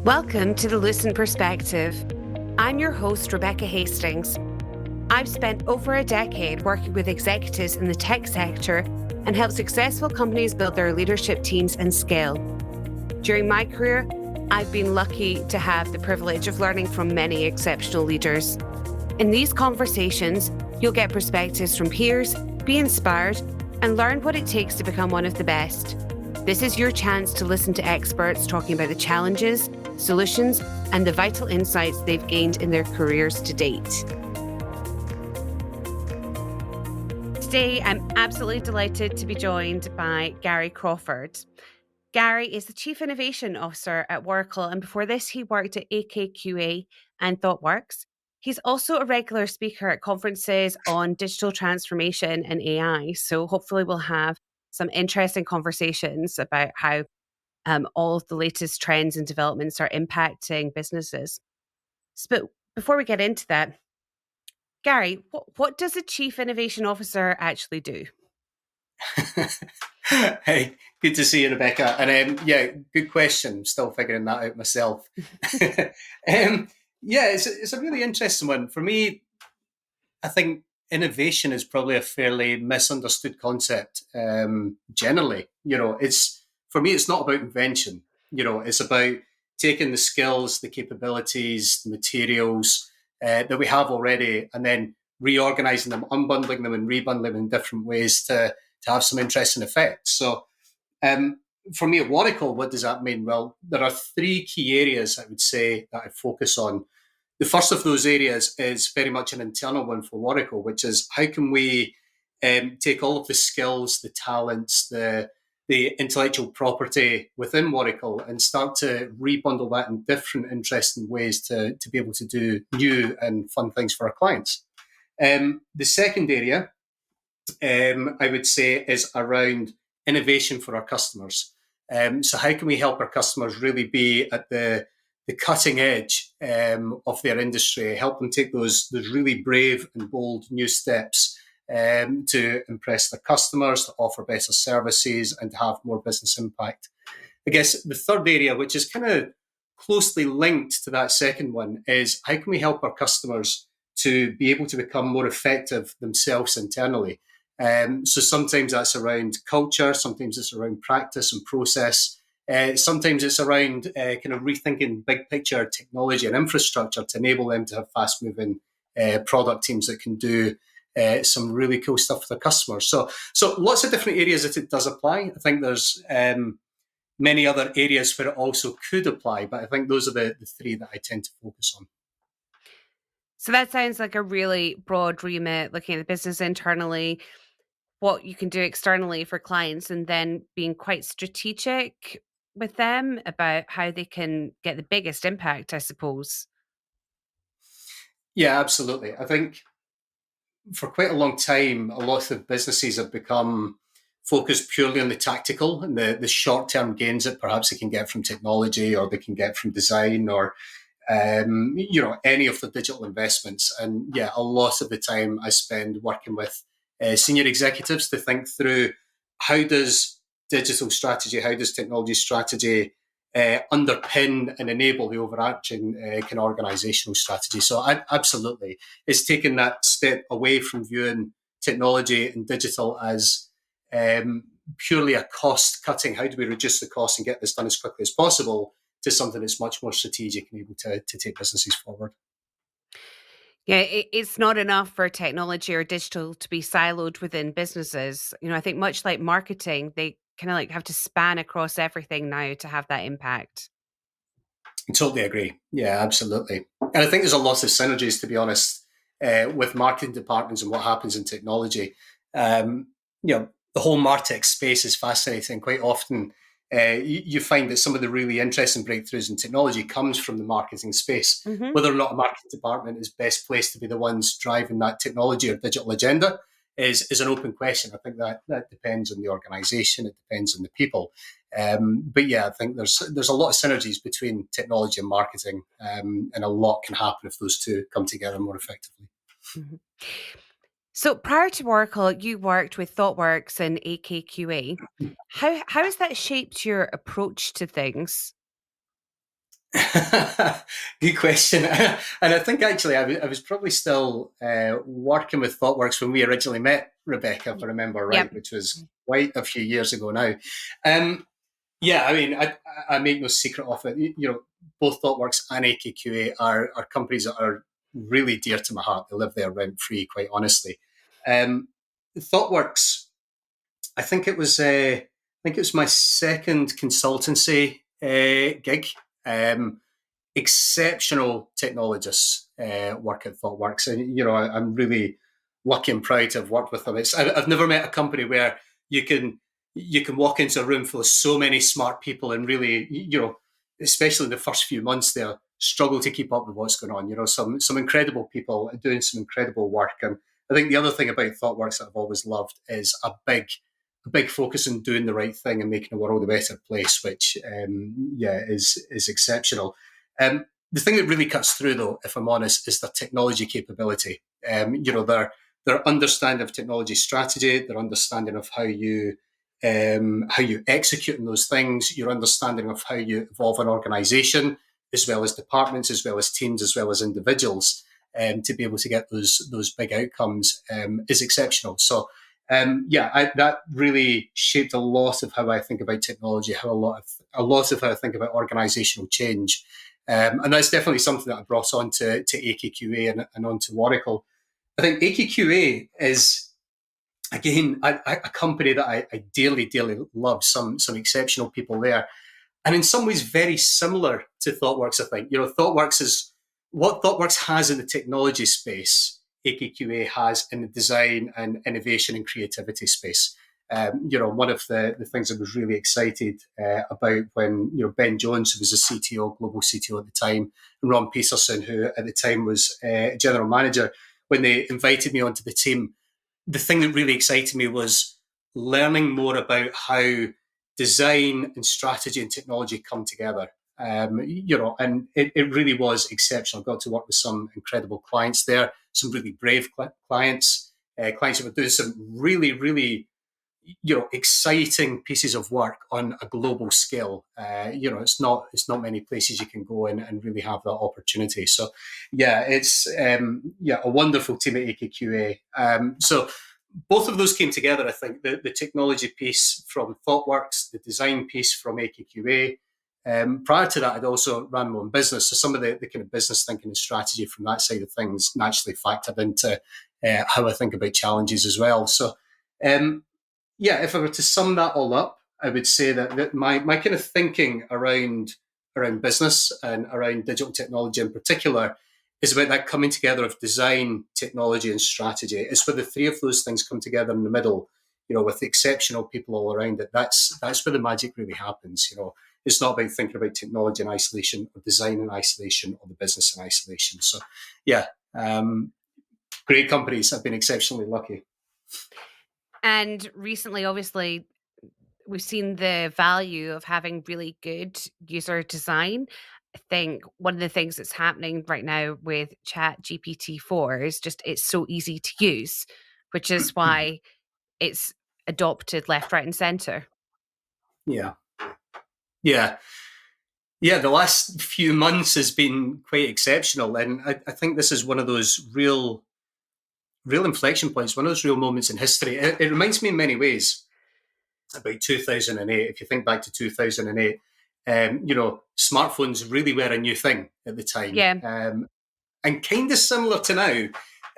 Welcome to the Lucent Perspective. I'm your host, Rebecca Hastings. I've spent over a decade working with executives in the tech sector and helped successful companies build their leadership teams and scale. During my career, I've been lucky to have the privilege of learning from many exceptional leaders. In these conversations, you'll get perspectives from peers, be inspired, and learn what it takes to become one of the best. This is your chance to listen to experts talking about the challenges, solutions, and the vital insights they've gained in their careers to date. Today, I'm absolutely delighted to be joined by Gary Crawford. Gary is the Chief Innovation Officer at Waracle, and before this, he worked at AKQA and Thoughtworks. He's also a regular speaker at conferences on digital transformation and AI, so hopefully we'll have some interesting conversations about how all of the latest trends and developments are impacting businesses. But before we get into that, Gary, what does a Chief Innovation Officer actually do? Hey, good to see you, Rebecca. And good question. Still figuring that out myself. It's a really interesting one. For me, I think innovation is probably a fairly misunderstood concept. Generally, for me, it's not about invention. It's about taking the skills, the capabilities, the materials that we have already, and then reorganizing them, unbundling them, and rebundling them in different ways to have some interesting effects. So, for me at Waracle, what does that mean? Well, there are three key areas I would say that I focus on. The first of those areas is very much an internal one for Waracle, which is how can we take all of the skills, the talents, the intellectual property within Waracle and start to rebundle that in different interesting ways to be able to do new and fun things for our clients. The second area, I would say, is around innovation for our customers. So how can we help our customers really be at the cutting edge of their industry, help them take those really brave and bold new steps to impress their customers, to offer better services, and to have more business impact. I guess the third area, which is kind of closely linked to that second one, is how can we help our customers to be able to become more effective themselves internally? So sometimes that's around culture, sometimes it's around practice and process. Sometimes it's around kind of rethinking big picture technology and infrastructure to enable them to have fast moving product teams that can do some really cool stuff for their customers. So lots of different areas that it does apply. I think there's many other areas where it also could apply, but I think those are the three that I tend to focus on. So that sounds like a really broad remit, looking at the business internally, what you can do externally for clients, and then being quite strategic with them about how they can get the biggest impact, I suppose. Yeah, absolutely. I think for quite a long time, a lot of businesses have become focused purely on the tactical and the short-term gains that perhaps they can get from technology or they can get from design or any of the digital investments. And yeah, a lot of the time I spend working with senior executives to think through how does digital strategy, how does technology strategy underpin and enable the overarching kind of organizational strategy. So absolutely, it's taken that step away from viewing technology and digital as purely a cost cutting. How do we reduce the cost and get this done as quickly as possible, to something that's much more strategic and able to take businesses forward. Yeah, it's not enough for technology or digital to be siloed within businesses. I think much like marketing, they kind of like have to span across everything now to have that impact. I totally agree. Yeah, absolutely. And I think there's a lot of synergies, to be honest, with marketing departments and what happens in technology. The whole MarTech space is fascinating. Quite often, you find that some of the really interesting breakthroughs in technology comes from the marketing space. Hmm. Whether or not a marketing department is best placed to be the ones driving that technology or digital agenda is an open question. I think that depends on the organization. It depends on the people. But yeah, I think there's a lot of synergies between technology and marketing, and a lot can happen if those two come together more effectively. Hmm. So prior to Oracle, you worked with Thoughtworks and AKQA. How has that shaped your approach to things? Good question. And I think actually I was probably still working with Thoughtworks when we originally met, Rebecca, if I remember right, Yep. which was quite a few years ago now. Um, yeah, I mean, I make no secret of it. You know, both Thoughtworks and AKQA are companies that are really dear to my heart. They live there rent free, quite honestly. Um, Thoughtworks, I think it was my second consultancy gig. Exceptional technologists work at ThoughtWorks, and you know I'm really lucky and proud to have worked with them. I've never met a company where you can walk into a room full of so many smart people and really, you know, especially in the first few months there, struggle to keep up with what's going on. You know, some incredible people doing some incredible work. And I think the other thing about ThoughtWorks that I've always loved is a big focus on doing the right thing and making the world a better place, which is exceptional. The thing that really cuts through, though, if I'm honest, is their technology capability. You know, their understanding of technology strategy, their understanding of how you execute on those things, your understanding of how you evolve an organization, as well as departments, as well as teams, as well as individuals, to be able to get those big outcomes is exceptional. So, that really shaped a lot of how I think about technology, how a lot of how I think about organizational change. And that's definitely something that I brought on to AKQA and onto Waracle. I think AKQA is, again, a company that I dearly, dearly love. Some exceptional people there. And in some ways, very similar to ThoughtWorks, I think. You know, ThoughtWorks is what ThoughtWorks has in the technology space, AKQA has in the design and innovation and creativity space. You know, one of the things I was really excited about when, you know, Ben Jones, who was the CTO, global CTO at the time, and Ron Peterson, who at the time was general manager, when they invited me onto the team, the thing that really excited me was learning more about how design and strategy and technology come together. You know, and it really was exceptional. I got to work with some incredible clients there, some really brave clients, clients that were doing some really, really, you know, exciting pieces of work on a global scale. You know, it's not many places you can go and really have that opportunity. So, yeah, it's a wonderful team at AKQA. So both of those came together. I think the technology piece from ThoughtWorks, the design piece from AKQA. Prior to that, I'd also ran my own business, so some of the kind of business thinking and strategy from that side of things naturally factored into how I think about challenges as well. So, if I were to sum that all up, I would say that my kind of thinking around business and around digital technology in particular is about that coming together of design, technology, and strategy. It's where the three of those things come together in the middle, you know, with exceptional people all around it. That's where the magic really happens. You know, it's not about thinking about technology in isolation or design in isolation or the business in isolation. So, yeah, great companies. I've been exceptionally lucky. And recently, obviously, we've seen the value of having really good user design. I think one of the things that's happening right now with ChatGPT 4 is just it's so easy to use, which is why it's adopted left, right, and center. Yeah, yeah. Yeah, the last few months has been quite exceptional, and I think this is one of those real inflection points, one of those real moments in history. It reminds me in many ways about 2008. If you think back to 2008, you know, smartphones really were a new thing at the time, Yeah. and kind of similar to now.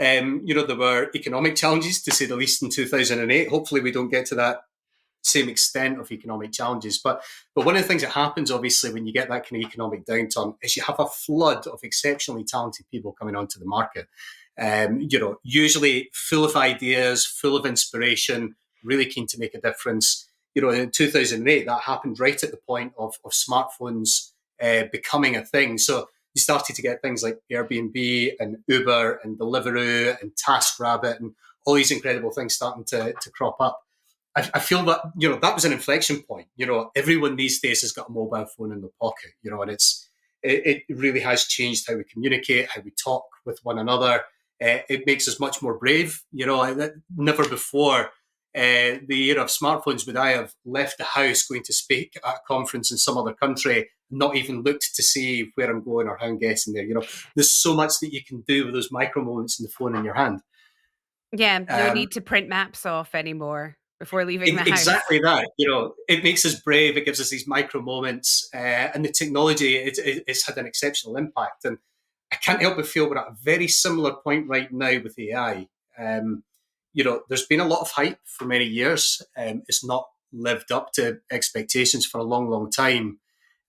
You know, there were economic challenges, to say the least, in 2008. Hopefully, we don't get to that same extent of economic challenges. But one of the things that happens, obviously, when you get that kind of economic downturn, is you have a flood of exceptionally talented people coming onto the market. You know, usually full of ideas, full of inspiration, really keen to make a difference. You know, in 2008, that happened right at the point of smartphones becoming a thing. So you started to get things like Airbnb and Uber and Deliveroo and TaskRabbit and all these incredible things starting to crop up. I feel that, you know, that was an inflection point. You know, everyone these days has got a mobile phone in their pocket, you know, and it really has changed how we communicate, how we talk with one another. It makes us much more brave. You know, never before the era of smartphones would I have left the house going to speak at a conference in some other country not even looked to see where I'm going or how I'm getting there. There's so much that you can do with those micro moments in the phone in your hand. Yeah, no Um, need to print maps off anymore before leaving the house. Exactly that. It makes us brave. It gives us these micro moments, and the technology it's had an exceptional impact. And I can't help but feel we're at a very similar point right now with AI. There's been a lot of hype for many years. It's not lived up to expectations for a long, long time.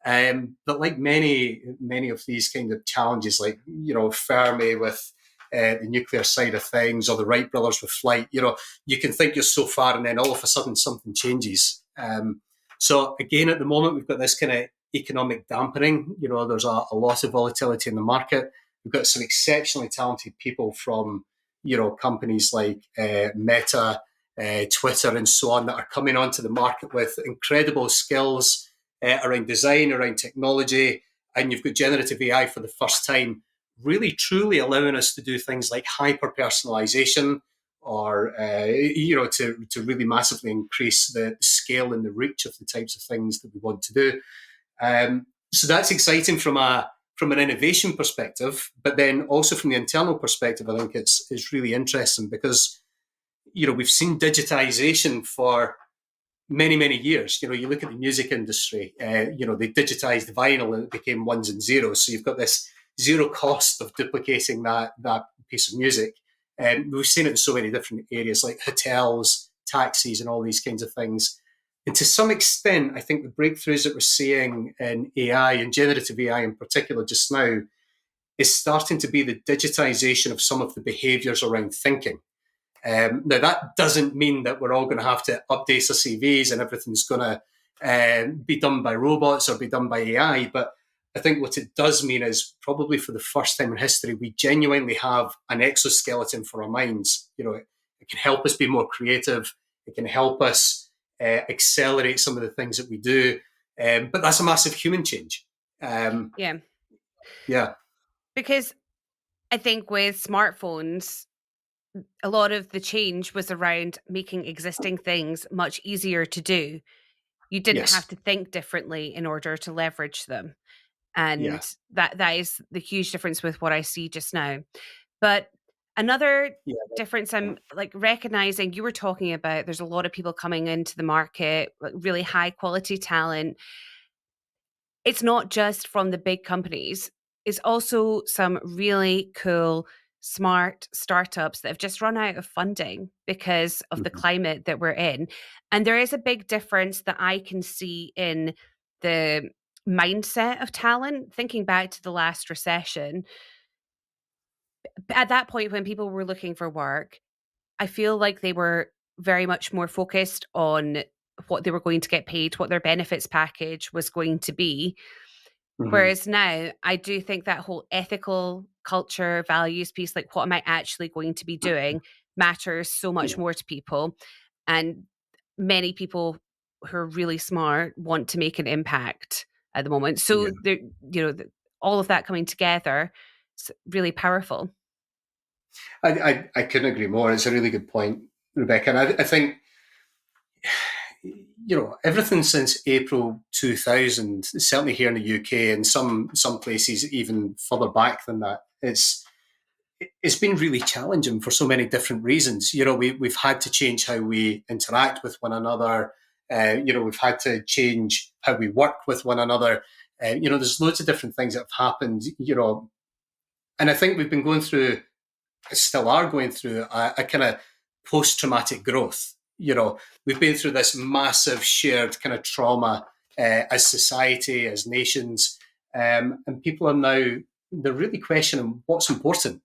But like many of these kind of challenges, like Fermi with the nuclear side of things, or the Wright brothers with flight, you can think you're so far, and then all of a sudden something changes. So again, at the moment, we've got this kind of economic dampening. There's a lot of volatility in the market. We've got some exceptionally talented people from companies like Meta, Twitter, and so on that are coming onto the market with incredible skills around design, around technology, and you've got generative AI for the first time, really truly allowing us to do things like hyper personalization, or to really massively increase the scale and the reach of the types of things that we want to do. So that's exciting from an innovation perspective, but then also from the internal perspective, I think it's really interesting because we've seen digitization for many, many years. You look at the music industry, they digitized vinyl and it became ones and zeros. So you've got this zero cost of duplicating that piece of music. And we've seen it in so many different areas like hotels, taxis, and all these kinds of things. And to some extent, I think the breakthroughs that we're seeing in AI and generative AI in particular just now is starting to be the digitization of some of the behaviors around thinking. Now, that doesn't mean that we're all going to have to update our CVs and everything's going to be done by robots or be done by AI. But I think what it does mean is probably for the first time in history, we genuinely have an exoskeleton for our minds. It can help us be more creative. It can help us accelerate some of the things that we do. But that's a massive human change. Yeah, Yeah. because I think with smartphones, a lot of the change was around making existing things much easier to do. You didn't have Yes. to think differently in order to leverage them. Yeah. And that is the huge difference with what I see just now. But another Yeah. difference I'm like recognizing, you were talking about there's a lot of people coming into the market, like really high quality talent. It's not just from the big companies. It's also some really cool, smart startups that have just run out of funding because of the Mhm. climate that we're in. And there is a big difference that I can see in the mindset of talent. Thinking back to the last recession, at that point when people were looking for work, I feel like they were very much more focused on what they were going to get paid, what their benefits package was going to be. Mhm. Whereas now, I do think that whole ethical culture, values piece, like what am I actually going to be doing, matters so much Yeah. more to people. And many people who are really smart want to make an impact at the moment. Yeah. So, all of that coming together is really powerful. I couldn't agree more. It's a really good point, Rebecca. And I think, everything since April 2000, certainly here in the UK and some places even further back than that, it's been really challenging for so many different reasons. We've had to change how we interact with one another. We've had to change how we work with one another. There's loads of different things that have happened, and I think we've been going through, still are going through a kind of post-traumatic growth. We've been through this massive shared kind of trauma as society, as nations, and people are now, they're really questioning what's important.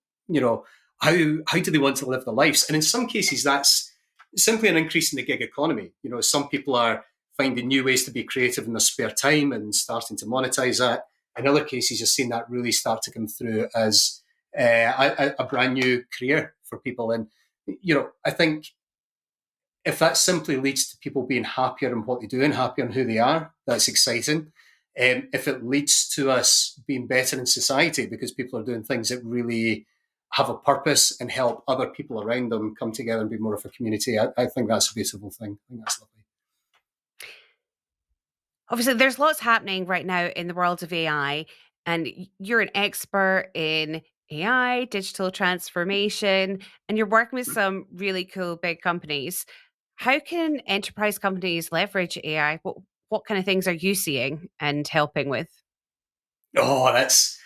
How do they want to live their lives? And in some cases, that's simply an increase in the gig economy. Some people are finding new ways to be creative in their spare time and starting to monetize that. In other cases, you're seeing that really start to come through as a brand new career for people. And, I think if that simply leads to people being happier in what they do and happier in who they are, that's exciting. If it leads to us being better in society because people are doing things that really have a purpose and help other people around them come together and be more of a community, I think that's a beautiful thing. I think that's lovely. Obviously, there's lots happening right now in the world of AI, and you're an expert in AI, digital transformation, and you're working with some really cool big companies. How can enterprise companies leverage AI? What kind of things are you seeing and helping with? Oh, that's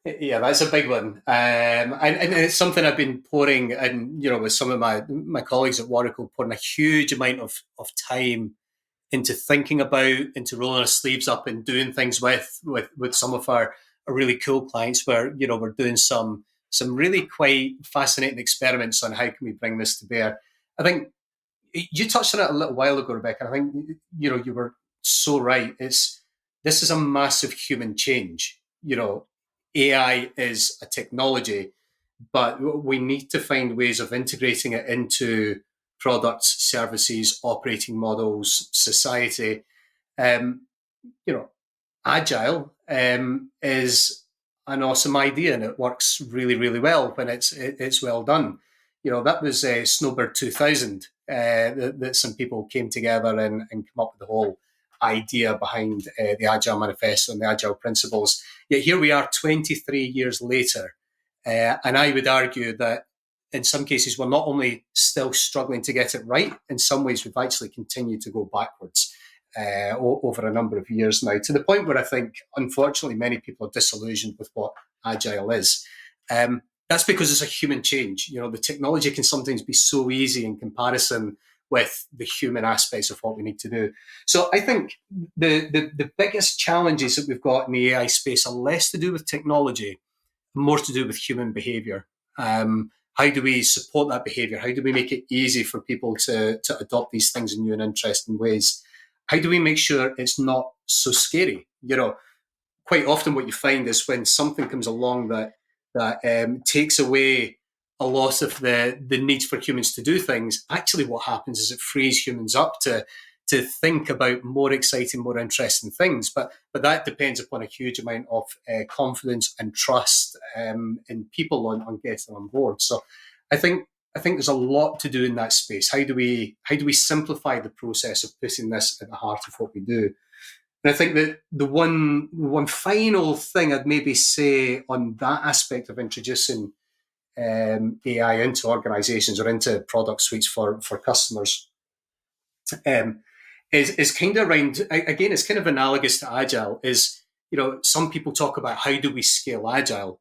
a big one, and it's something I've been pouring, and with some of my colleagues at Waracle, pouring a huge amount of time into thinking about, into rolling our sleeves up and doing things with some of our really cool clients, where we're doing some really quite fascinating experiments on how can we bring this to bear. I think you touched on it a little while ago, Rebecca. I think you were so right. This is a massive human change. AI is a technology, but we need to find ways of integrating it into products, services, operating models, society. Um, you know, Agile is an awesome idea, and it works really, really well when it's well done. That was Snowbird 2000 that some people came together and come up with the whole idea behind the Agile Manifesto and the Agile principles. Yet here we are 23 years later, and I would argue that in some cases we're not only still struggling to get it right, in some ways we've actually continued to go backwards over a number of years now, to the point where I think, unfortunately, many people are disillusioned with what Agile is. That's because it's a human change. The technology can sometimes be so easy in comparison with the human aspects of what we need to do. So I think the biggest challenges that we've got in the AI space are less to do with technology, more to do with human behavior. How do we support that behavior? How do we make it easy for people to adopt these things in new and interesting ways? How do we make sure it's not so scary? Quite often what you find is when something comes along that takes away a lot of the need for humans to do things, actually what happens is it frees humans up to think about more exciting, more interesting things. But that depends upon a huge amount of confidence and trust in people on getting on board. So I think there's a lot to do in that space. How do we simplify the process of putting this at the heart of what we do? And I think that the one final thing I'd maybe say on that aspect of introducing AI into organizations or into product suites for customers um, is kind of around, again, it's kind of analogous to Agile. Some people talk about how do we scale Agile.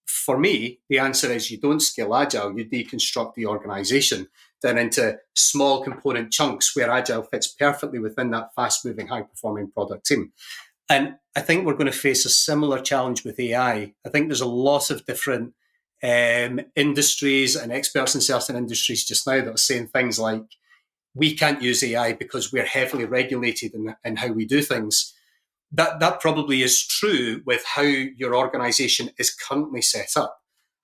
For me, the answer is you don't scale Agile, you deconstruct the organization down into small component chunks where Agile fits perfectly within that fast moving, high performing product team. And I think we're going to face a similar challenge with AI. I think there's a lot of different industries and experts in certain industries just now that are saying things like, we can't use AI because we're heavily regulated in how we do things. That probably is true with how your organization is currently set up.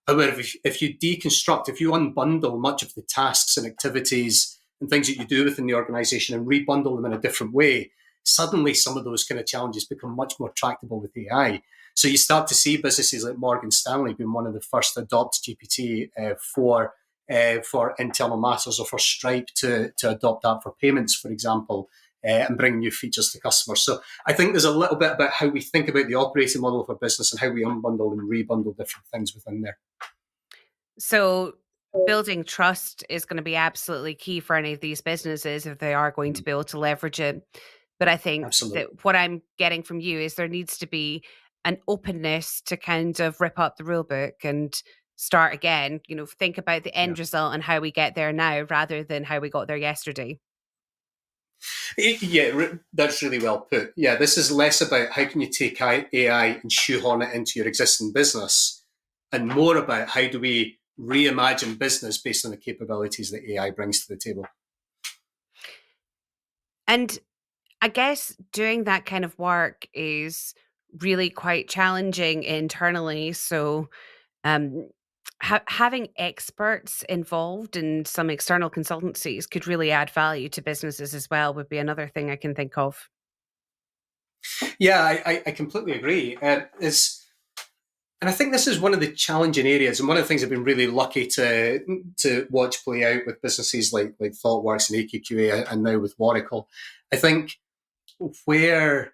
However, if you deconstruct, if you unbundle much of the tasks and activities and things that you do within the organization and rebundle them in a different way, suddenly some of those kind of challenges become much more tractable with AI. So you start to see businesses like Morgan Stanley being one of the first to adopt GPT for internal matters, or for Stripe to adopt that for payments, for example, and bring new features to customers. So I think there's a little bit about how we think about the operating model of a business and how we unbundle and rebundle different things within there. So, building trust is going to be absolutely key for any of these businesses if they are going to be able to leverage it. But I think Absolutely. that what I'm getting from you is there needs to be an openness to kind of rip up the rule book and start again, think about the Yeah. end result and how we get there now rather than how we got there yesterday. Yeah, that's really well put. Yeah, this is less about how can you take AI and shoehorn it into your existing business, and more about how do we reimagine business based on the capabilities that AI brings to the table. And I guess doing that kind of work is really quite challenging internally. So, um, having experts involved in some external consultancies could really add value to businesses as well, would be another thing I can think of. Yeah, I completely agree. And I think this is one of the challenging areas, and one of the things I've been really lucky to watch play out with businesses like Thoughtworks and AKQA, and now with Waracle. I think where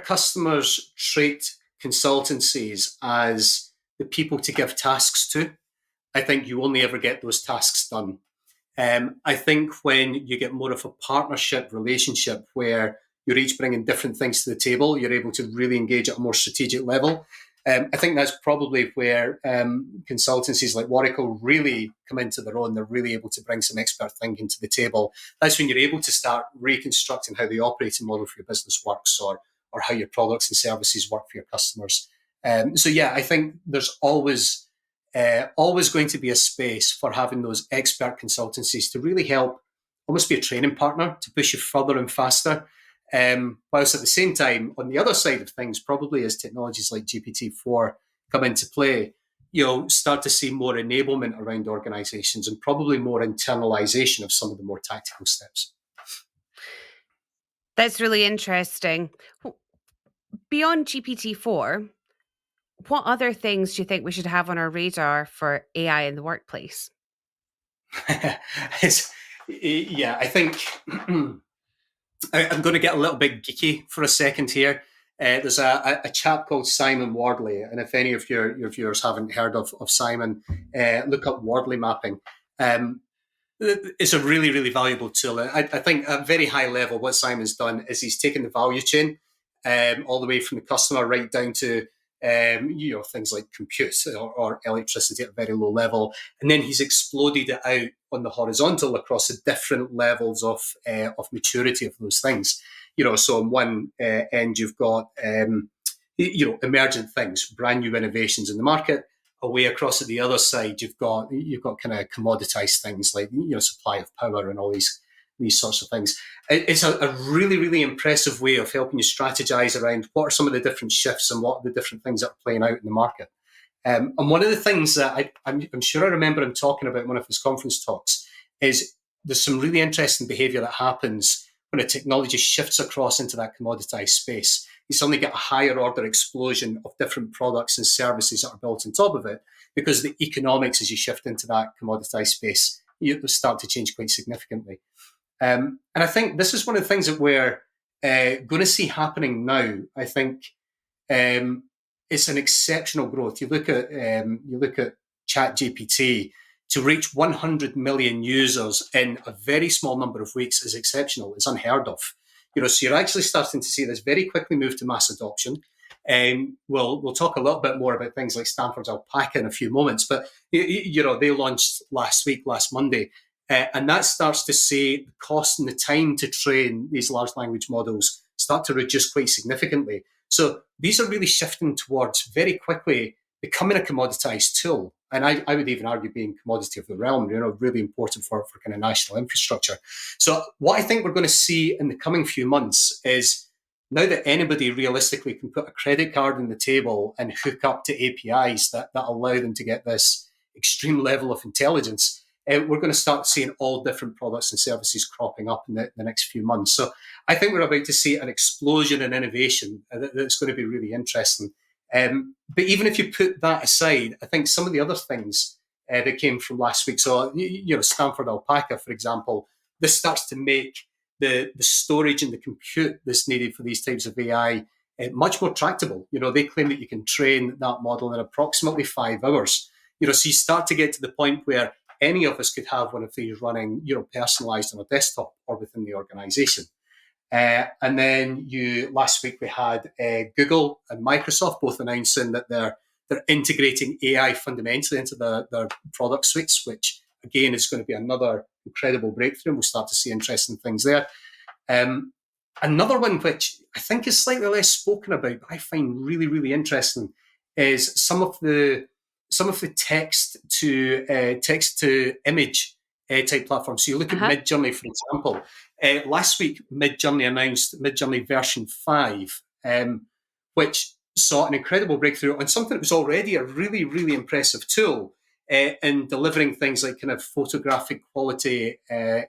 customers treat consultancies as the people to give tasks to, I think you only ever get those tasks done. I think when you get more of a partnership relationship where you're each bringing different things to the table, you're able to really engage at a more strategic level. I think that's probably where consultancies like Waracle really come into their own. They're really able to bring some expert thinking to the table. That's when you're able to start reconstructing how the operating model for your business works, or how your products and services work for your customers. So yeah, I think there's always going to be a space for having those expert consultancies to really help, almost be a training partner to push you further and faster. Whilst at the same time, on the other side of things, probably as technologies like GPT-4 come into play, you'll start to see more enablement around organizations and probably more internalization of some of the more tactical steps. That's really interesting. Beyond GPT-4, what other things do you think we should have on our radar for AI in the workplace? Yeah, I think I'm going to get a little bit geeky for a second here. There's a chap called Simon Wardley, and if any of your viewers haven't heard of Simon, look up Wardley mapping. It's a really, really valuable tool. I think at a very high level, what Simon's done is he's taken the value chain all the way from the customer right down to things like compute or electricity at a very low level, and then he's exploded it out on the horizontal across the different levels of maturity of those things. So on one end you've got emergent things, brand new innovations in the market. Away across at the other side, you've got kind of commoditized things like supply of power and all these sorts of things. It's a really, really impressive way of helping you strategize around what are some of the different shifts and what are the different things that are playing out in the market. And one of the things that I'm sure I remember him talking about in one of his conference talks is there's some really interesting behavior that happens when a technology shifts across into that commoditized space. You suddenly get a higher order explosion of different products and services that are built on top of it, because the economics as you shift into that commoditized space, you start to change quite significantly. And I think this is one of the things that we're going to see happening now. I think it's an exceptional growth. You look at ChatGPT, to reach 100 million users in a very small number of weeks is exceptional. It's unheard of. So you're actually starting to see this very quickly move to mass adoption. We'll talk a little bit more about things like Stanford's Alpaca in a few moments, but they launched last Monday. And that starts to see the cost and the time to train these large language models start to reduce quite significantly. So these are really shifting towards very quickly becoming a commoditized tool. And I would even argue being commodity of the realm, really important for kind of national infrastructure. So what I think we're going to see in the coming few months is, now that anybody realistically can put a credit card on the table and hook up to APIs that allow them to get this extreme level of intelligence, we're going to start seeing all different products and services cropping up in the next few months. So I think we're about to see an explosion in innovation that's going to be really interesting. But even if you put that aside, I think some of the other things that came from last week, so Stanford Alpaca, for example, this starts to make the storage and the compute that's needed for these types of AI much more tractable. They claim that you can train that model in approximately 5 hours. So you start to get to the point where any of us could have one of these running, personalized on a desktop or within the organization. And then last week we had Google and Microsoft both announcing that they're integrating AI fundamentally into their product suites, which again is going to be another incredible breakthrough. We'll start to see interesting things there. Another one which I think is slightly less spoken about, but I find really, really interesting, is some of the text to image type platforms. So you look at Midjourney, for example. Last week, Midjourney announced Midjourney version 5, which saw an incredible breakthrough on something that was already a really, really impressive tool in delivering things like kind of photographic quality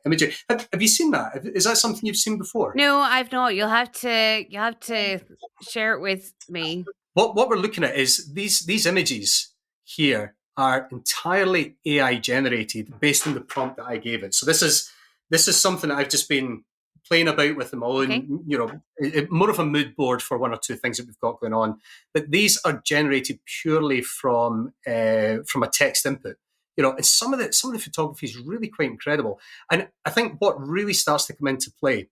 imagery. Have you seen that? Is that something you've seen before? No, I've not. You'll have to share it with me. What we're looking at is these images here are entirely AI generated based on the prompt that I gave it. So this is something that I've just been playing about with my Okay. own, more of a mood board for one or two things that we've got going on. But these are generated purely from a text input. And some of the photography is really quite incredible. And I think what really starts to come into play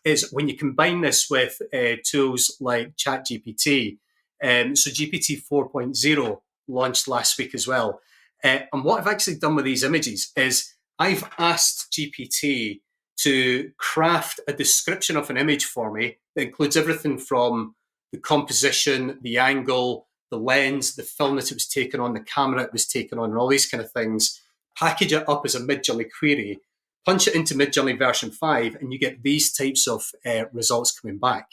is when you combine this with tools like ChatGPT. So GPT 4.0 launched last week as well. And what I've actually done with these images is I've asked GPT to craft a description of an image for me that includes everything from the composition, the angle, the lens, the film that it was taken on, the camera it was taken on, and all these kind of things. Package it up as a Midjourney query, punch it into Midjourney version 5, and you get these types of results coming back.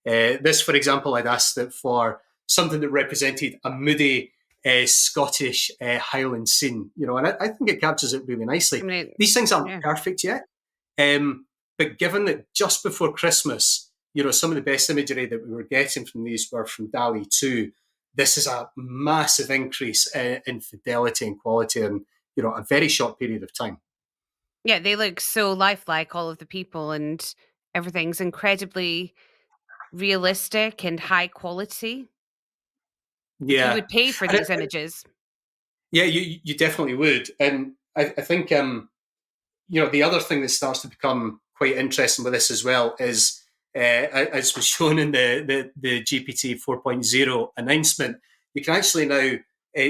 This, for example, I'd asked it for something that represented a moody Scottish Highland scene, and I think it captures it really nicely. I mean, These things aren't yeah. perfect yet, but given that just before Christmas, some of the best imagery that we were getting from these were from DALL-E 2, this is a massive increase in fidelity and quality in, a very short period of time. Yeah, they look so lifelike, all of the people, and everything's incredibly realistic and high quality. Like, you Yeah. would pay for And these images. yeah, you definitely would. And I think, the other thing that starts to become quite interesting with this as well is, as was shown in the GPT 4.0 announcement, you can actually now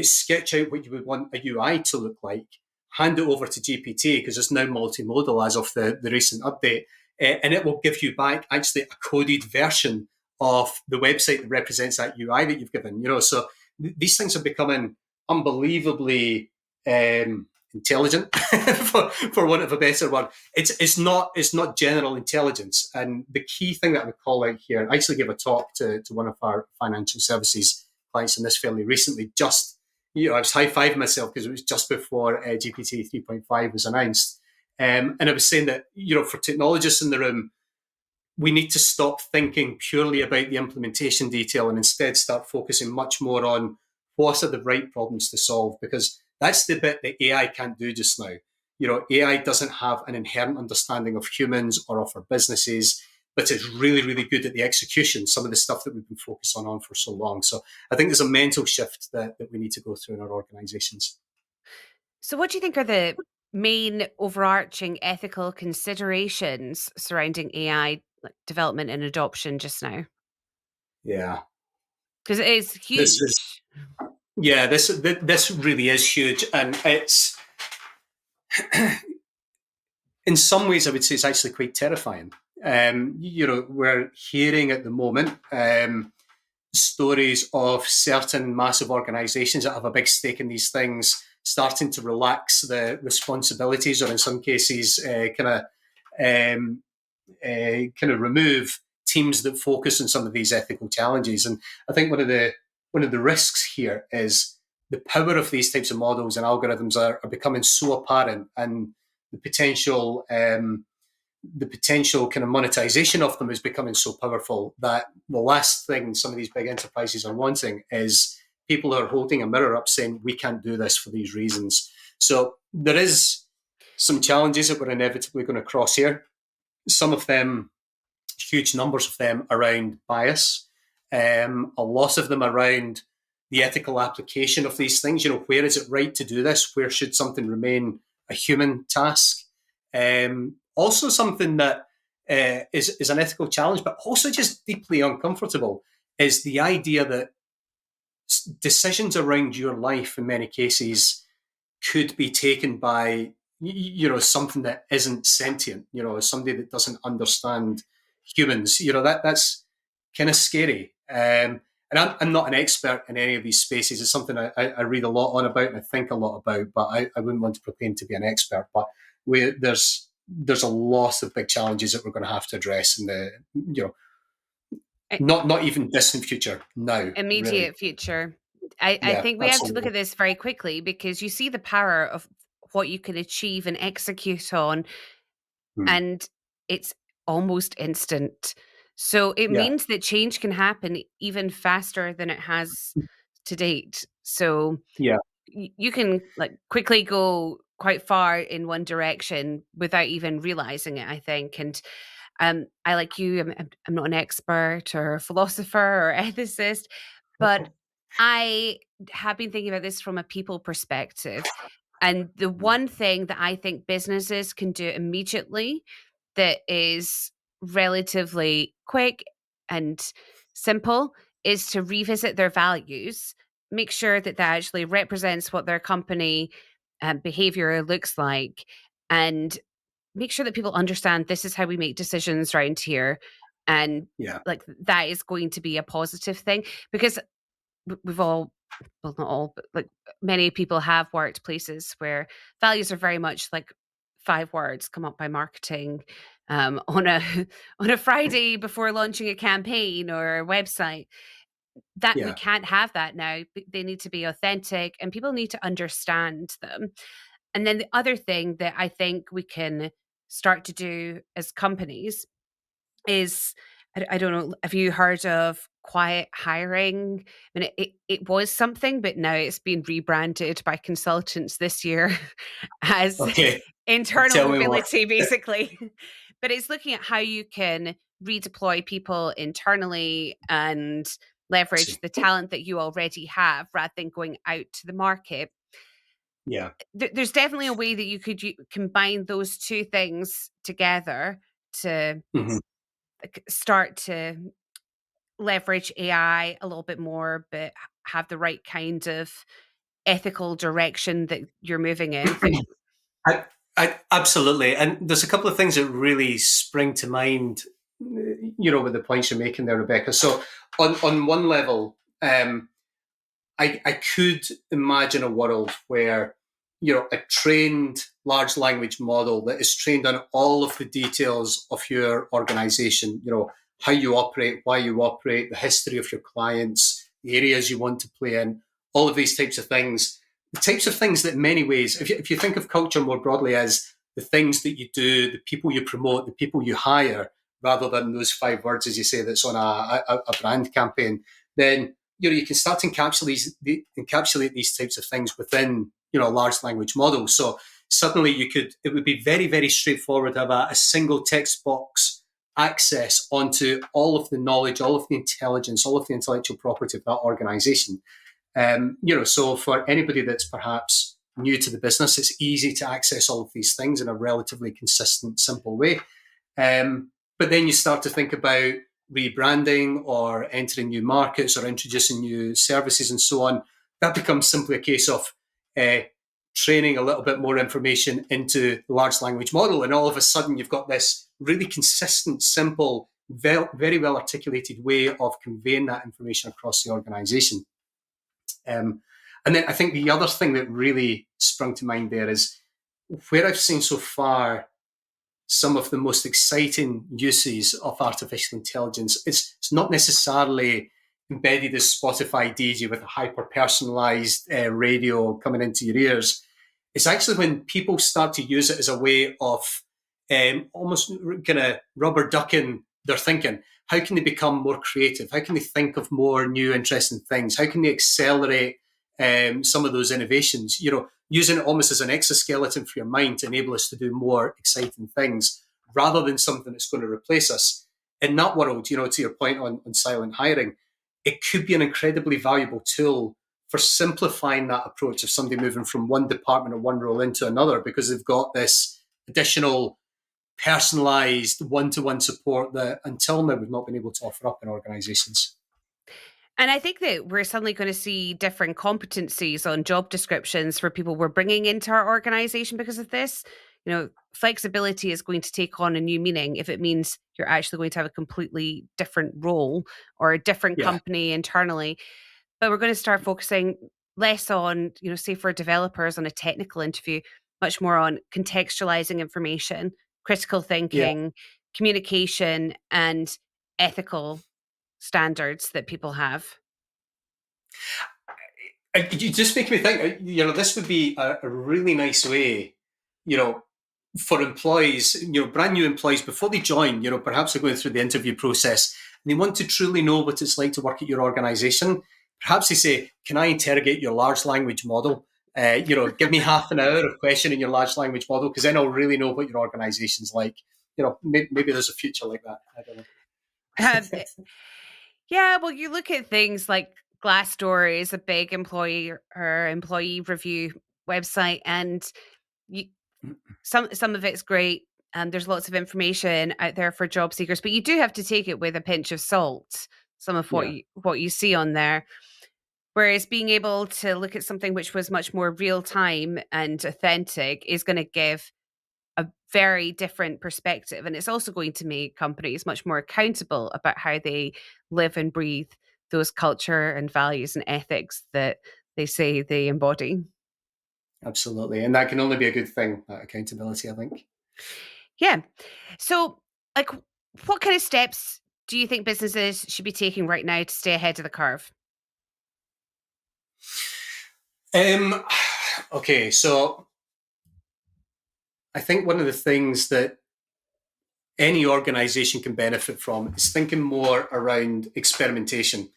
sketch out what you would want a UI to look like, hand it over to GPT, because it's now multimodal as of the recent update, and it will give you back actually a coded version of the website that represents that UI that you've given. So these things are becoming unbelievably intelligent, for want of a better word. It's not general intelligence. And the key thing that I would call out here, I actually gave a talk to one of our financial services clients on this fairly recently. Just, I was high-fiving myself because it was just before GPT 3.5 was announced. And I was saying that, for technologists in the room, we need to stop thinking purely about the implementation detail and instead start focusing much more on what are the right problems to solve, because that's the bit that AI can't do just now. AI doesn't have an inherent understanding of humans or of our businesses, but it's really, really good at the execution, some of the stuff that we've been focused on for so long. So I think there's a mental shift that we need to go through in our organizations. So, what do you think are the main overarching ethical considerations surrounding AI development and adoption just now? Yeah. Because it is This is huge. Yeah, this really is huge, and it's in some ways I would say it's actually quite terrifying. We're hearing at the moment stories of certain massive organisations that have a big stake in these things starting to relax the responsibilities, or in some cases, kind of remove teams that focus on some of these ethical challenges. And I think one of the risks here is the power of these types of models and algorithms are becoming so apparent, and the potential kind of monetization of them is becoming so powerful that the last thing some of these big enterprises are wanting is people who are holding a mirror up saying we can't do this for these reasons. So there is some challenges that we're inevitably going to cross here. Some of them, huge numbers of them, around bias. A lot of them around the ethical application of these things. Where is it right to do this? Where should something remain a human task? Also, something that is an ethical challenge, but also just deeply uncomfortable, is the idea that decisions around your life, in many cases, could be taken by something that isn't sentient, somebody that doesn't understand humans. That's kind of scary. And I'm not an expert in any of these spaces. It's something I read a lot on about and I think a lot about, but I wouldn't want to proclaim to be an expert. But there's a lot of big challenges that we're going to have to address in the I- not even distant future now, really. Immediate future. I Yeah, think we have to look absolutely. at this very quickly because you see the power of what you can achieve and execute on, Hmm. and it's almost instant. So it Yeah. means that change can happen even faster than it has to date. So Yeah. you can quickly go quite far in one direction without even realizing it, I think. And I, like you, I'm not an expert or a philosopher or ethicist, but I have been thinking about this from a people perspective. And the one thing that I think businesses can do immediately that is relatively quick and simple is to revisit their values, make sure that that actually represents what their company behavior looks like, and make sure that people understand this is how we make decisions around here. And Yeah. like that is going to be a positive thing, because we've all, well, not all, but like many people have worked places where values are very much like 5 words come up by marketing on a on a Friday before launching a campaign or a website. That we Yeah. can't have that now. They need to be authentic, and people need to understand them. And then the other thing that I think we can start to do as companies is, I don't know, have you heard of quiet hiring? I mean, it was something, but now it's been rebranded by consultants this year as Okay. internal Tell me more. mobility, basically. But it's looking at how you can redeploy people internally and leverage See. the talent that you already have rather than going out to the market. Yeah. There's definitely a way that you could combine those two things together to Hmm. start to leverage AI a little bit more, but have the right kind of ethical direction that you're moving in. Absolutely. And there's a couple of things that really spring to mind, with the points you're making there, Rebecca. So on one level, I could imagine a world where, a trained large language model that is trained on all of the details of your organization, how you operate, why you operate, the history of your clients, the areas you want to play in, all of these types of things. The types of things that in many ways, if you think of culture more broadly as the things that you do, the people you promote, the people you hire, rather than those 5 words, as you say, that's on a brand campaign, then you can start to encapsulate these types of things within a large language model. So suddenly it would be very, very straightforward to have a single text box access onto all of the knowledge, all of the intelligence, all of the intellectual property of that organization. So for anybody that's perhaps new to the business, it's easy to access all of these things in a relatively consistent, simple way. But then you start to think about rebranding or entering new markets or introducing new services and so on. That becomes simply a case of training a little bit more information into the large language model. And all of a sudden, you've got this really consistent, simple, very well articulated way of conveying that information across the organization. And then I think the other thing that really sprung to mind there is where I've seen so far some of the most exciting uses of artificial intelligence. It's not necessarily embedded as Spotify DJ with a hyper-personalized radio coming into your ears. It's actually when people start to use it as a way of almost kind of rubber ducking their thinking. How can they become more creative? How can they think of more new, interesting things? How can they accelerate some of those innovations? Using it almost as an exoskeleton for your mind to enable us to do more exciting things rather than something that's going to replace us. In that world, to your point on silent hiring, it could be an incredibly valuable tool for simplifying that approach of somebody moving from one department or one role into another, because they've got this additional personalized one-to-one support that until now we've not been able to offer up in organizations. And I think that we're suddenly going to see different competencies on job descriptions for people we're bringing into our organization because of this. Flexibility is going to take on a new meaning if it means you're actually going to have a completely different role or a different company internally. But we're going to start focusing less on, say for developers on a technical interview, much more on contextualizing information, critical thinking, communication, and ethical standards that people have. You just make me think, this would be a really nice way, for employees, brand new employees, before they join, perhaps they're going through the interview process and they want to truly know what it's like to work at your organization. Perhaps they say, can I interrogate your large language model? Give me half an hour of questioning your large language model, because then I'll really know what your organization's like. Maybe there's a future like that. I don't know. Um, yeah, well, you look at things like Glassdoor is a big employee or employee review website, and you, some of it's great. There's lots of information out there for job seekers, but you do have to take it with a pinch of salt. Some of Yeah, what you see on there. Whereas being able to look at something which was much more real time and authentic is going to give a very different perspective. And it's also going to make companies much more accountable about how they live and breathe those culture and values and ethics that they say they embody. absolutely. And that can only be a good thing, that accountability, I think. Yeah. So, like, what kind of steps do you think businesses should be taking right now to stay ahead of the curve? Um, okay, so I think one of the things that any organization can benefit from is thinking more around experimentation.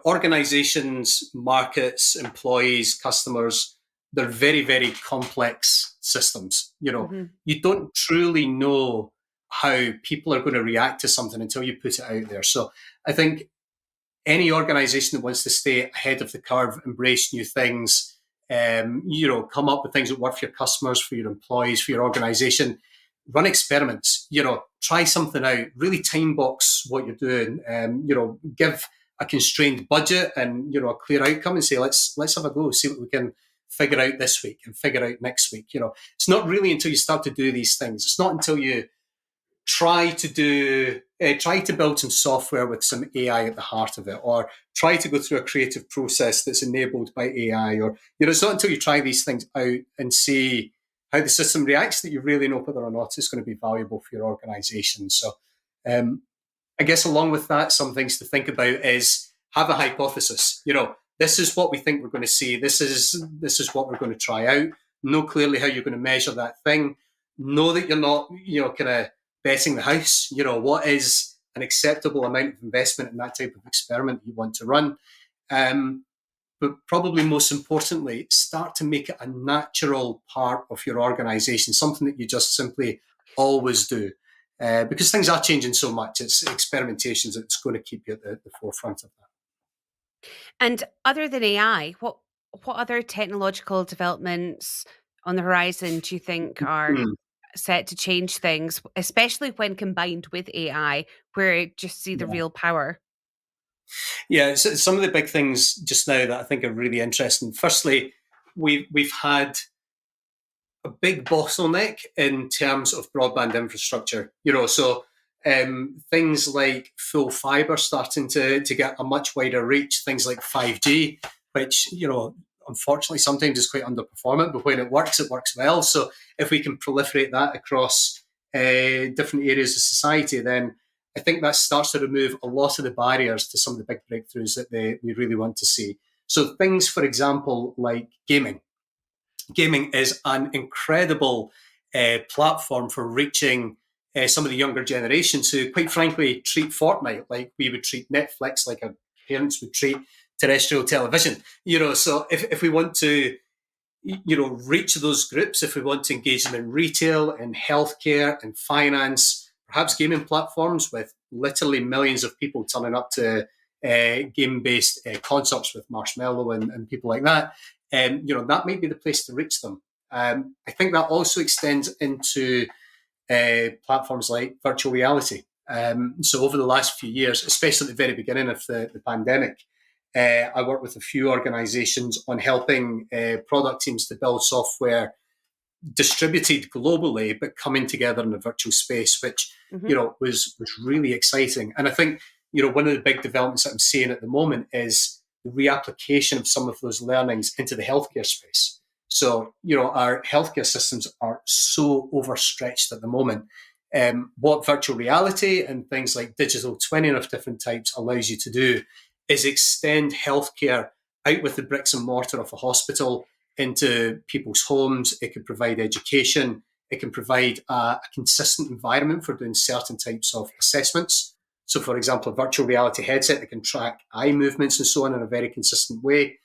Organizations, markets, employees, customers, they're very, very complex systems. Hmm. You don't truly know how people are going to react to something until you put it out there. So I think any organization that wants to stay ahead of the curve, embrace new things, come up with things that work for your customers, for your employees, for your organization, run experiments, try something out, really time box what you're doing, give a constrained budget and, a clear outcome and say, let's have a go, see what we can figure out this week and figure out next week. It's not really until you start to do these things. It's not until you try to build some software with some AI at the heart of it, or try to go through a creative process that's enabled by AI, or it's not until you try these things out and see how the system reacts that you really know whether or not it's going to be valuable for your organization. So I guess along with that, some things to think about is have a hypothesis. This is what we think we're going to see. This is what we're going to try out. Know clearly how you're going to measure that thing. Know that you're not, kind of betting the house. What is an acceptable amount of investment in that type of experiment you want to run? But probably most importantly, start to make it a natural part of your organization, something that you just simply always do. Because things are changing so much. It's experimentations that's going to keep you at the forefront of that. And other than AI, what other technological developments on the horizon do you think are Mm. set to change things, especially when combined with AI, where you just see the Yeah. real power? Yeah, so some of the big things just now that I think are really interesting. Firstly, we've had a big bottleneck in terms of broadband infrastructure. Things like full fiber starting to get a much wider reach. Things like 5G, which unfortunately sometimes is quite underperformant, but when it works well. So if we can proliferate that across different areas of society, then I think that starts to remove a lot of the barriers to some of the big breakthroughs that we really want to see. So things, for example, like gaming. Gaming is an incredible platform for reaching some of the younger generations who, quite frankly, treat Fortnite like we would treat Netflix, like our parents would treat terrestrial television. So if we want to, reach those groups, if we want to engage them in retail, in healthcare, in finance, perhaps gaming platforms with literally millions of people turning up to game-based concerts with Marshmello and people like that, that might be the place to reach them. I think that also extends into platforms like virtual reality. So over the last few years, especially at the very beginning of the pandemic, I worked with a few organizations on helping product teams to build software distributed globally, but coming together in a virtual space, which was really exciting. And I think one of the big developments that I'm seeing at the moment is the reapplication of some of those learnings into the healthcare space. So our healthcare systems are so overstretched at the moment. What virtual reality and things like digital twinning of different types allows you to do is extend healthcare out with the bricks and mortar of a hospital into people's homes. It can provide education. It can provide a consistent environment for doing certain types of assessments. So, for example, a virtual reality headset that can track eye movements and so on in a very consistent way.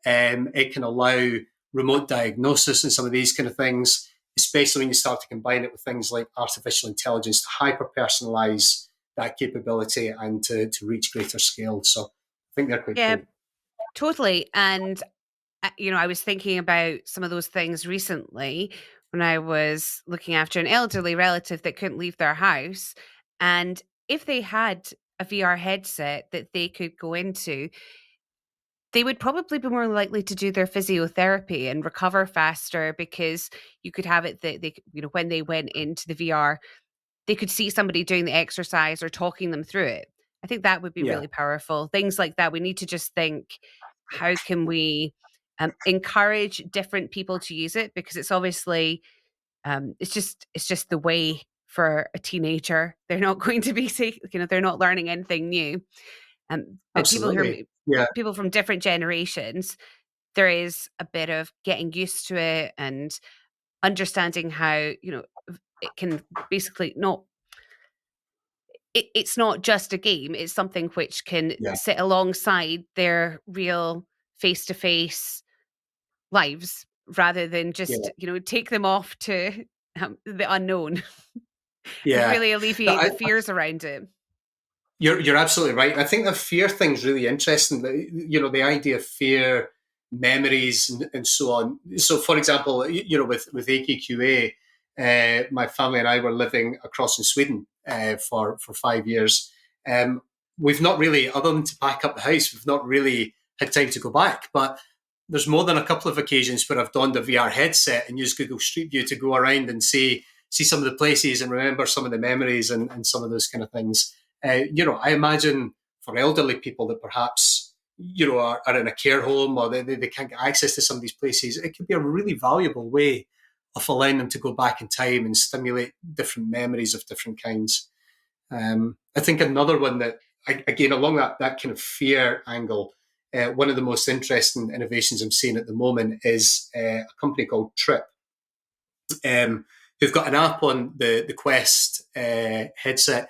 It can allow remote diagnosis and some of these kind of things, especially when you start to combine it with things like artificial intelligence to hyper personalize that capability and to reach greater scale. So I think they're quite Yeah, cool. totally. And I was thinking about some of those things recently when I was looking after an elderly relative that couldn't leave their house. And if they had a VR headset that they could go into, they would probably be more likely to do their physiotherapy and recover faster because you could have it that when they went into the VR, they could see somebody doing the exercise or talking them through it. I think that would be Yeah, really powerful. Things like that. We need to just think, how can we encourage different people to use it? Because it's obviously it's just the way for a teenager. They're not going to be they're not learning anything new. But absolutely. Yeah, people from different generations, there is a bit of getting used to it and understanding how it can basically not it's not just a game, it's something which can yeah, sit alongside their real face-to-face lives rather than yeah, just, take them off to, the unknown and yeah. really No, alleviate the fears around it. you're absolutely right. I think the fear thing's really interesting. The idea of fear, memories, and so on. So, for example, with AKQA, my family and I were living across in Sweden for 5 years. Um, we've not really, other than to pack up the house, we've not really had time to go back. But there's more than a couple of occasions where I've donned a VR headset and used Google Street View to go around and see some of the places and remember some of the memories and some of those kind of things. I imagine for elderly people that perhaps are in a care home or they can't get access to some of these places, it could be a really valuable way of allowing them to go back in time and stimulate different memories of different kinds. I think another one that, again, along that kind of fear angle, one of the most interesting innovations I'm seeing at the moment is a company called Trip, who've got an app on the Quest headset,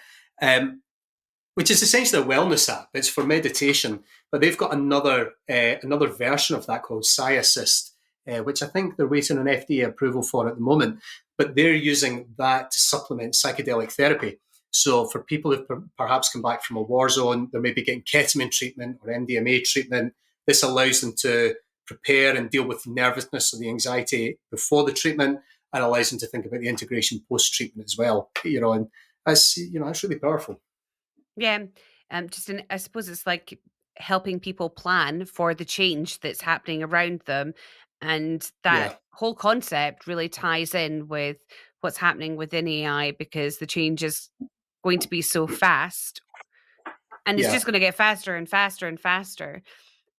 which is essentially a wellness app. It's for meditation, but they've got another version of that called Psi Assist, which I think they're waiting on FDA approval for at the moment. But they're using that to supplement psychedelic therapy. So for people who've perhaps come back from a war zone, they're maybe getting ketamine treatment or MDMA treatment. This allows them to prepare and deal with the nervousness or the anxiety before the treatment, and allows them to think about the integration post treatment as well. And that's really powerful. Yeah, I suppose it's like helping people plan for the change that's happening around them, and that Yeah, whole concept really ties in with what's happening within AI because the change is going to be so fast, and it's yeah. just going to get faster and faster and faster.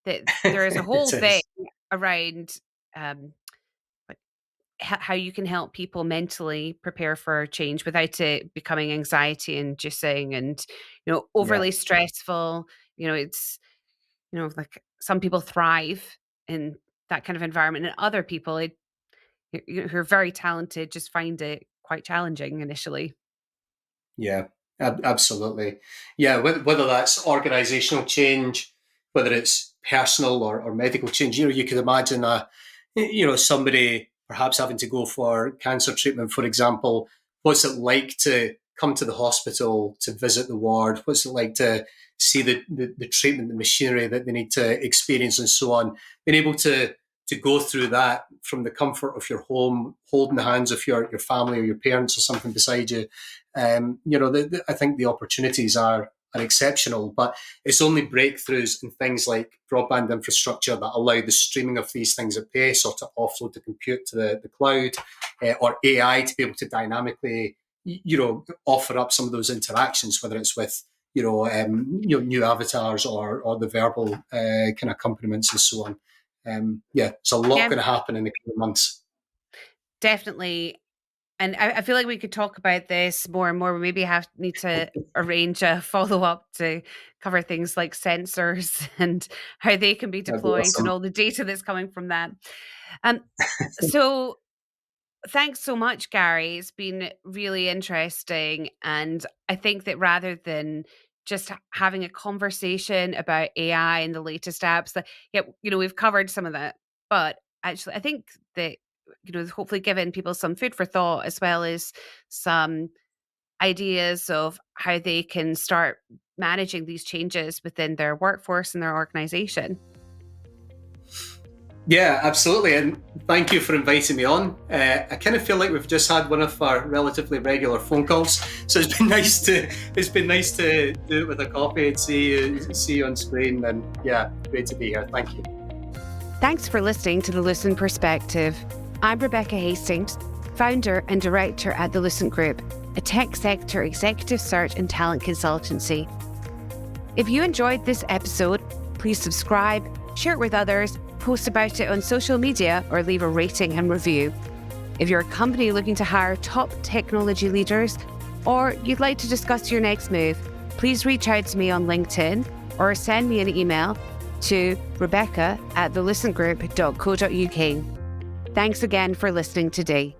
That there is a whole It thing is. around um, how you can help people mentally prepare for change without it becoming anxiety inducing and Yeah, overly stressful. It's like some people thrive in that kind of environment and other people who are very talented just find it quite challenging initially. yeah, absolutely. Yeah, whether that's organizational change, whether it's personal or medical change, you could imagine somebody perhaps having to go for cancer treatment, for example. What's it like to come to the hospital to visit the ward? What's it like to see the treatment, the machinery that they need to experience, and so on? Being able to go through that from the comfort of your home, holding the hands of your family or your parents or something beside you. I think the opportunities are exceptional, but it's only breakthroughs in things like broadband infrastructure that allow the streaming of these things at pace or to offload the compute to the cloud, or AI to be able to dynamically, offer up some of those interactions, whether it's with, new avatars or the verbal kind of accompaniments and so on. Yeah, there's a lot Yeah, going to happen in the coming months. definitely. And I feel like we could talk about this more and more. We maybe need to arrange a follow up to cover things like sensors and how they can be That'd be deployed and awesome. all the data that's coming from that. Um, so thanks so much, Gary. It's been really interesting. And I think that rather than just having a conversation about AI and the latest apps that, yeah, we've covered some of that. But actually, I think that, hopefully given people some food for thought as well as some ideas of how they can start managing these changes within their workforce and their organization. Yeah, absolutely. And thank you for inviting me on. I kind of feel like we've just had one of our relatively regular phone calls. So it's been nice to do it with a coffee and see you on screen. And yeah, great to be here. Thank you. Thanks for listening to the Lucent Perspective. I'm Rebecca Hastings, founder and director at the Lucent Group, a tech sector executive search and talent consultancy. If you enjoyed this episode, please subscribe, share it with others, post about it on social media, or leave a rating and review. If you're a company looking to hire top technology leaders, or you'd like to discuss your next move, please reach out to me on LinkedIn or send me an email to rebecca@thelucentgroup.co.uk. Thanks again for listening today.